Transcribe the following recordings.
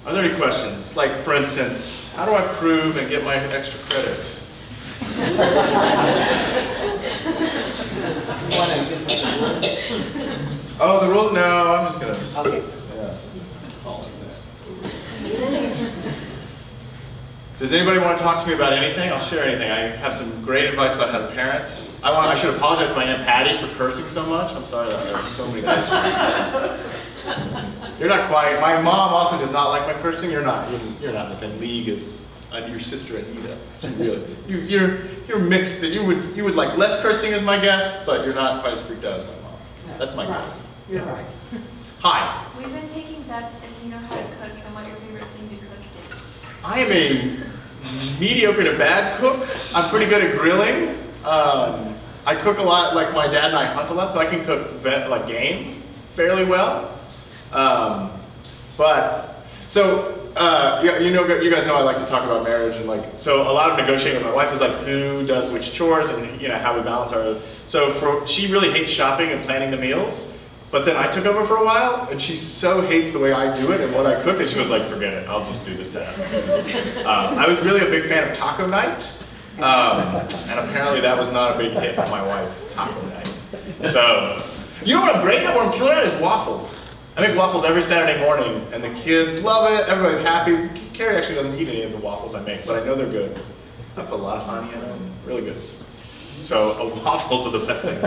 Are there any questions? Like, for instance, how do I prove and get my extra credit? Oh, the rules? No, I'm just gonna. Okay. Yeah. Does anybody want to talk to me about anything? I'll share anything. I have some great advice about how to parent. I should apologize to my Aunt Patty for cursing so much. I'm sorry that there are so many curses. You're not quite. My mom also does not like my cursing. You're not in the same league as your sister Anita. She really, you're mixed. You would like less cursing as my guess, but you're not quite as freaked out as my mom. That's my guess. You're right. Hi. We've been taking bets if you know how to cook and what your favorite thing to cook is. I am a mediocre to bad cook. I'm pretty good at grilling. I cook a lot, like my dad and I hunt a lot, so I can cook game fairly well. You guys know I like to talk about marriage and so a lot of negotiating with my wife is like who does which chores and how we balance our. She really hates shopping and planning the meals. But then I took over for a while, and she so hates the way I do it and what I cook that she was like, forget it, I'll just do this task. I was really a big fan of taco night, and apparently that was not a big hit with my wife, taco night. So, you know what I'm great at, what I'm killer at is waffles. I make waffles every Saturday morning, and the kids love it, everybody's happy. Carrie actually doesn't eat any of the waffles I make, but I know they're good. I put a lot of honey in them, really good. So, waffles are the best thing.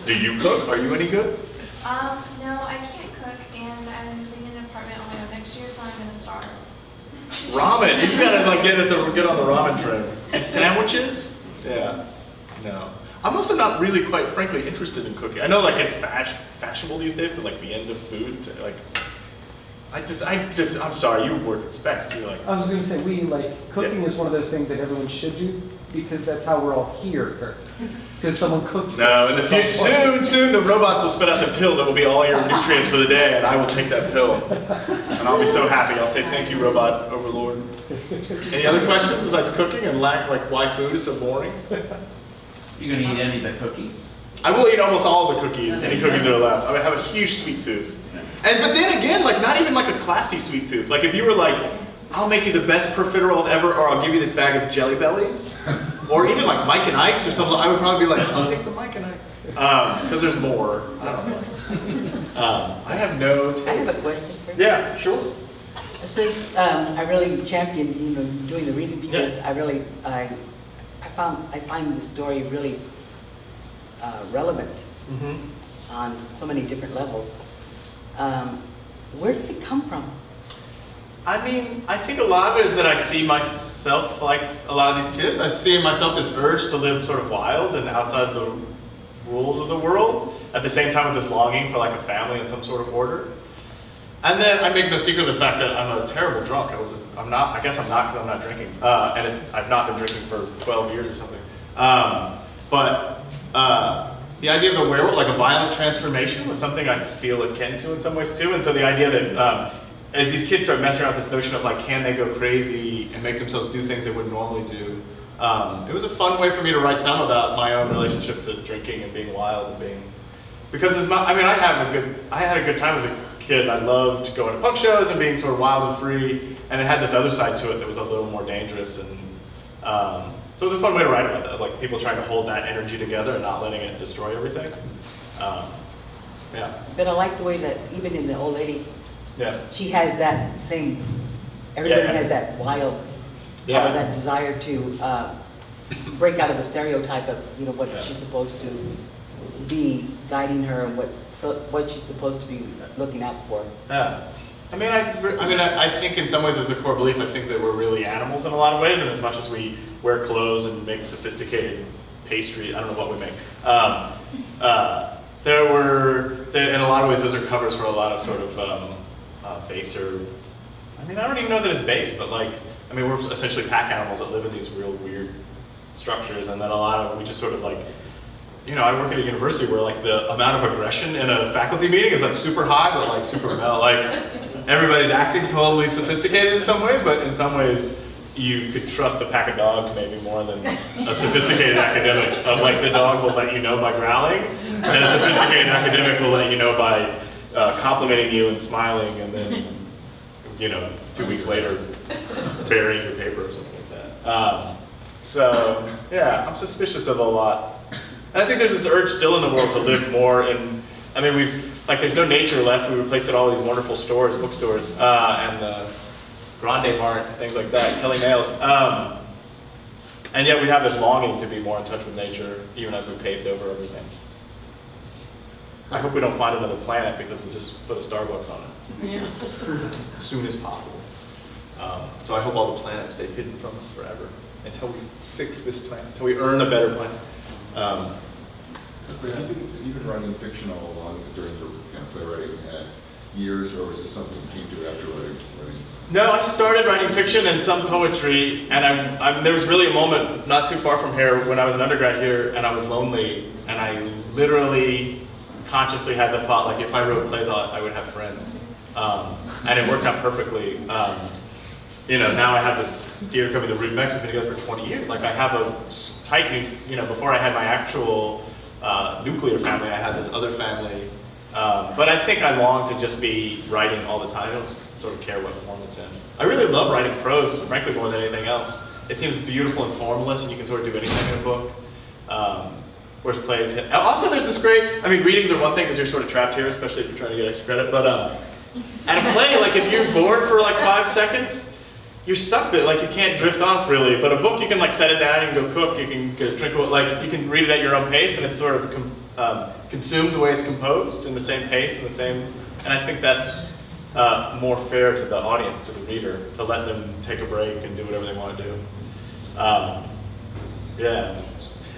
Do you cook? Are you any good? No, I can't cook, and I'm living in an apartment on my own next year, so I'm gonna starve. Ramen. You just gotta get on the ramen train. And sandwiches? Yeah. No. I'm also not really, quite frankly, interested in cooking. I know it's fashionable these days to be into food. I'm sorry. You work at Specs. You're like. I was going to say cooking is one of those things that everyone should do because that's how we're all here, Kirk. Because someone cooked. No, in the future, soon the robots will spit out the pill that will be all your nutrients for the day, and I will take that pill, and I'll be so happy. I'll say thank you, robot overlord. Any other questions besides cooking and why food is so boring? You're gonna eat any of the cookies? I will eat almost all of the cookies. Any cookies that are left. I have a huge sweet tooth. But then again, not even a classy sweet tooth. If you were I'll make you the best profiteroles ever, or I'll give you this bag of Jelly Bellies, or even Mike and Ike's or something, I would probably be I'll take the Mike and Ike's. Because there's more. I don't know. I have no taste. I have a question for you. Yeah, sure. Since I really championed, doing the reading because I find the story really relevant on so many different levels. Where did it come from? I think a lot of it is that I see myself like a lot of these kids. I see in myself this urge to live sort of wild and outside the rules of the world, at the same time with this longing for a family and some sort of order. And then I make no secret of the fact that I'm a terrible drunk. I'm not drinking. I've not been drinking for 12 years or something. The idea of the werewolf, a violent transformation, was something I feel akin to in some ways too. And so the idea that as these kids start messing around with this notion of can they go crazy and make themselves do things they wouldn't normally do, it was a fun way for me to write some about my own relationship to drinking and being wild and being, because I had a good time as a kid. I loved going to punk shows and being sort of wild and free, and it had this other side to it that was a little more dangerous, and so it was a fun way to write about that, people trying to hold that energy together and not letting it destroy everything. Yeah. But I like the way that even in the old lady, Yeah. she has that same, everybody has that wild, or that desire to break out of the stereotype of, what she's supposed to be guiding her and what she's supposed to be looking out for. Yeah. I think in some ways as a core belief, I think that we're really animals in a lot of ways, and as much as we wear clothes and make sophisticated pastry, I don't know what we make. In a lot of ways, those are covers for a lot of sort of baser. I don't even know that it's base, but we're essentially pack animals that live in these real weird structures, and then we just sort of I work at a university where the amount of aggression in a faculty meeting is super high, but super mellow. Everybody's acting totally sophisticated in some ways, but in some ways you could trust a pack of dogs maybe more than a sophisticated academic. Of the dog will let you know by growling, and a sophisticated academic will let you know by complimenting you and smiling, and then, 2 weeks later, burying your paper or something like that. So, yeah, I'm suspicious of a lot. And I think there's this urge still in the world to live more in, there's no nature left. We replaced it all with these wonderful stores, bookstores, and the Grande Mart, things like that, Kelly Nails. And yet we have this longing to be more in touch with nature, even as we paved over everything. I hope we don't find another planet because we'll just put a Starbucks on it. Yeah. As soon as possible. So I hope all the planets stay hidden from us forever until we fix this planet, until we earn a better planet. But have you been writing fiction all along during your kind of playwriting years, or was this something you came to after writing? No, I started writing fiction and some poetry, and there was really a moment not too far from here when I was an undergrad here, and I was lonely, and I literally consciously had the thought, like, if I wrote plays, I would have friends. And it worked out perfectly. Now I have this dear company, the Root Mex, we've been together for 20 years. Like, I have a tight, before I had my actual nuclear family, I had this other family. But I think I long to just be writing all the time. I don't sort of care what form it's in. I really love writing prose, frankly, more than anything else. It seems beautiful and formless, and you can sort of do anything in a book. Whereas plays, also there's this great, readings are one thing because you're sort of trapped here, especially if you're trying to get extra credit, but at a play, like if you're bored for like 5 seconds, you're stuck there, like you can't drift off really, but a book you can like set it down, you can go cook, you can get a drink, like you can read it at your own pace, and it's sort of consumed the way it's composed, in the same pace, and I think that's more fair to the audience, to the reader, to let them take a break and do whatever they want to do. Yeah.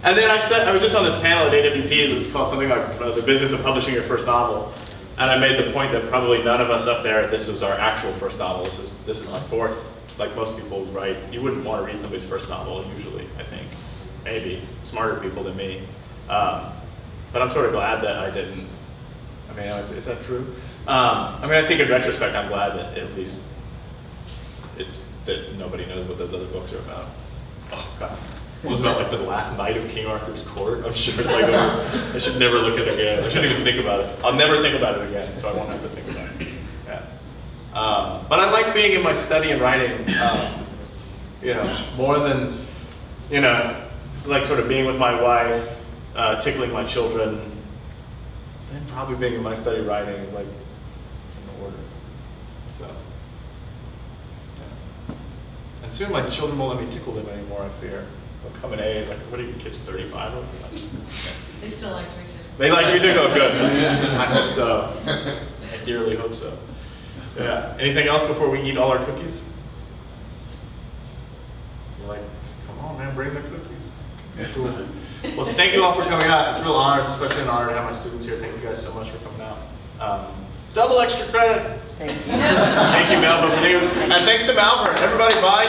And then I was just on this panel at AWP that was called something like The Business of Publishing Your First Novel. And I made the point that probably none of us up there, this was our actual first novel. This is my fourth. Like most people write, you wouldn't want to read somebody's first novel usually, I think. Maybe. Smarter people than me. But I'm sort of glad that I didn't. Is that true? I think in retrospect, I'm glad that at least that nobody knows what those other books are about. Oh, God. It was about like the last night of King Arthur's court. I'm sure it's like I should never look at it again. I shouldn't even think about it. I'll never think about it again, so I won't have to think about it. Yeah. But I like being in my study and writing, more than, it's like sort of being with my wife, tickling my children, and probably being in my study writing, like in order. So, yeah. And soon my children won't let me tickle them anymore, I fear. They'll come in age, like, what are you kids, 35? They still like me too. They like you too? Oh, good. I hope so. I dearly hope so. Yeah. Anything else before we eat all our cookies? You're like, come on, man, bring the cookies. Cool. Well, thank you all for coming out. It's a real honor. It's especially an honor to have my students here. Thank you guys so much for coming out. Double extra credit. Thank you. Thank you, Melba. And thanks to Malvern. Everybody buy